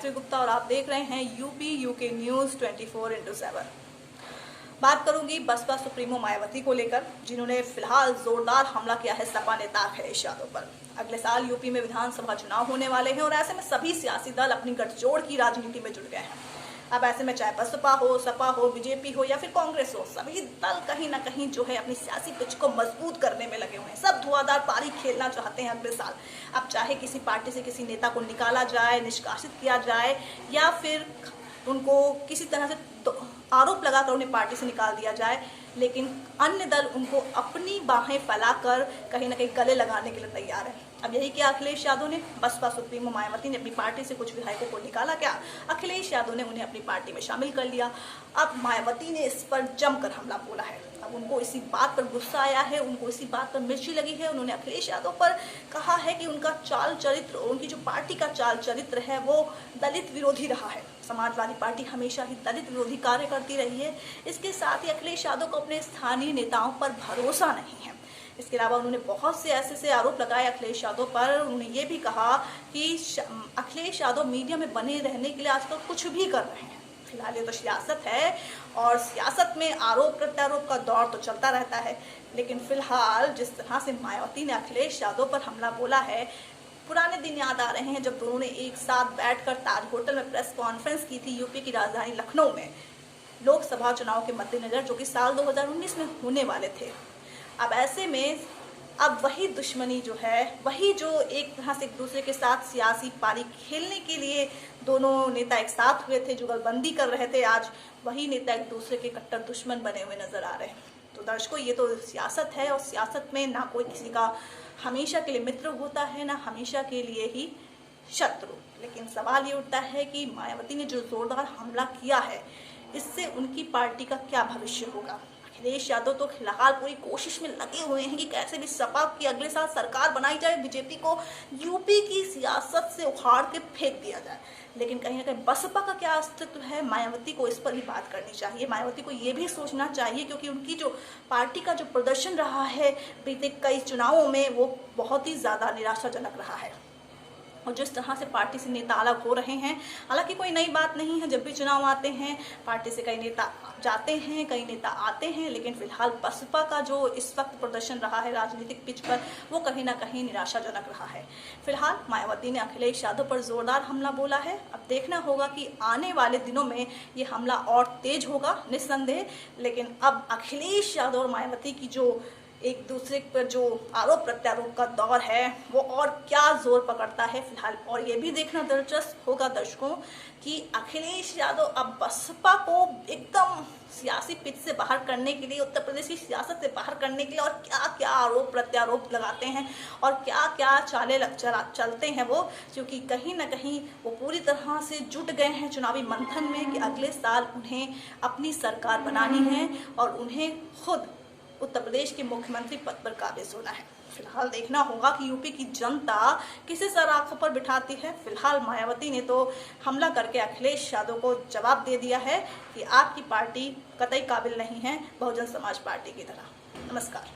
गायत्री गुप्ता और आप देख रहे हैं यूपी यूके न्यूज 24/7। बात करूंगी बसपा सुप्रीमो मायावती को लेकर, जिन्होंने फिलहाल जोरदार हमला किया है सपा नेता अखिलेश यादव पर। अगले साल यूपी में विधानसभा चुनाव होने वाले हैं और ऐसे में सभी सियासी दल अपनी गठजोड़ की राजनीति में जुट गए हैं। अब ऐसे में चाहे बसपा हो, सपा हो, बीजेपी हो या फिर कांग्रेस हो, सभी दल कहीं ना कहीं जो है अपनी सियासी पिच को मजबूत करने में लगे हुए हैं। सब धुआंधार पारी खेलना चाहते हैं अगले साल। अब चाहे किसी पार्टी से किसी नेता को निकाला जाए, निष्कासित किया जाए या फिर उनको किसी तरह से आरोप लगाकर उन्हें पार्टी से निकाल दिया जाए, लेकिन अन्य दल उनको अपनी बाहें फैलाकर कहीं ना कहीं गले लगाने के लिए तैयार है। अब यही किया अखिलेश यादव ने। बसपा सुप्रीमो मायावती ने अपनी पार्टी से कुछ विधायकों को निकाला, क्या अखिलेश यादव ने उन्हें अपनी पार्टी में शामिल कर लिया। अब मायावती ने इस पर जमकर हमला बोला है। अब उनको इसी बात पर गुस्सा आया है, उनको इसी बात पर मिर्ची लगी है। उन्होंने अखिलेश यादव पर कहा है कि उनका चाल चरित्र, उनकी जो पार्टी का चाल चरित्र है वो दलित विरोधी रहा है। समाजवादी पार्टी हमेशा ही दलित विरोधी कार्य करती रही है। इसके साथ ही अखिलेश यादव को अपने स्थानीय नेताओं पर भरोसा नहीं है। इसके अलावा उन्होंने बहुत से ऐसे आरोप लगाए अखिलेश यादव पर। उन्होंने ये भी कहा कि अखिलेश यादव मीडिया में बने रहने के लिए आजकल कुछ भी कर रहे हैं। फिलहाल ये तो सियासत है और सियासत में आरोप प्रत्यारोप का दौर तो चलता रहता है, लेकिन फिलहाल जिस तरह से मायावती ने अखिलेश यादव पर हमला बोला है, पुराने दिन याद आ रहे हैं जब दोनों ने एक साथ बैठकर ताज होटल में प्रेस कॉन्फ्रेंस की थी यूपी की राजधानी लखनऊ में, लोकसभा चुनाव के मद्देनजर, जो कि साल 2019 में होने वाले थे। अब ऐसे में अब वही दुश्मनी जो है, वही जो एक तरह से एक दूसरे के साथ सियासी पारी खेलने के लिए दोनों नेता एक साथ हुए थे, जुगलबंदी कर रहे थे, आज वही नेता एक दूसरे के कट्टर दुश्मन बने हुए नजर आ रहे हैं। तो दर्शकों, ये तो सियासत है और सियासत में ना कोई किसी का हमेशा के लिए मित्र होता है, ना हमेशा के लिए ही शत्रु। लेकिन सवाल ये उठता है कि मायावती ने जो जोरदार हमला किया है, इससे उनकी पार्टी का क्या भविष्य होगा। अखिलेश यादव तो फिलहाल पूरी कोशिश में लगे हुए हैं कि कैसे भी सपा की अगले साल सरकार बनाई जाए, बीजेपी को यूपी की सियासत से उखाड़ के फेंक दिया जाए। लेकिन कहीं ना कहीं बसपा का क्या अस्तित्व है, मायावती को इस पर भी बात करनी चाहिए। मायावती को ये भी सोचना चाहिए, क्योंकि उनकी जो पार्टी का जो प्रदर्शन रहा है बीते कई चुनावों में, वो बहुत ही ज़्यादा निराशाजनक रहा है। और जिस तरह से पार्टी से नेता अलग हो रहे हैं, हालांकि कोई नई बात नहीं है, जब भी चुनाव आते हैं पार्टी से कई नेता जाते हैं, कई नेता आते हैं, लेकिन फिलहाल बसपा का जो इस वक्त प्रदर्शन रहा है राजनीतिक पिच पर, वो कहीं ना कहीं निराशाजनक रहा है। फिलहाल मायावती ने अखिलेश यादव पर जोरदार हमला बोला है। अब देखना होगा कि आने वाले दिनों में ये हमला और तेज होगा निस्संदेह, लेकिन अब अखिलेश यादव और मायावती की जो एक दूसरे पर जो आरोप प्रत्यारोप का दौर है, वो और क्या जोर पकड़ता है फिलहाल। और ये भी देखना दिलचस्प होगा दर्शकों कि अखिलेश यादव अब बसपा को एकदम सियासी पिच से बाहर करने के लिए, उत्तर प्रदेश की सियासत से बाहर करने के लिए और क्या क्या आरोप प्रत्यारोप लगाते हैं और क्या क्या चालें चलते हैं वो, क्योंकि कहीं ना कहीं वो पूरी तरह से जुट गए हैं चुनावी मंथन में कि अगले साल उन्हें अपनी सरकार बनानी है और उन्हें खुद उत्तर प्रदेश के मुख्यमंत्री पद पर काबिज होना है। फिलहाल देखना होगा कि यूपी की जनता किसे सर आंखों पर बिठाती है। फिलहाल मायावती ने तो हमला करके अखिलेश यादव को जवाब दे दिया है कि आपकी पार्टी कतई काबिल नहीं है बहुजन समाज पार्टी की तरह। नमस्कार।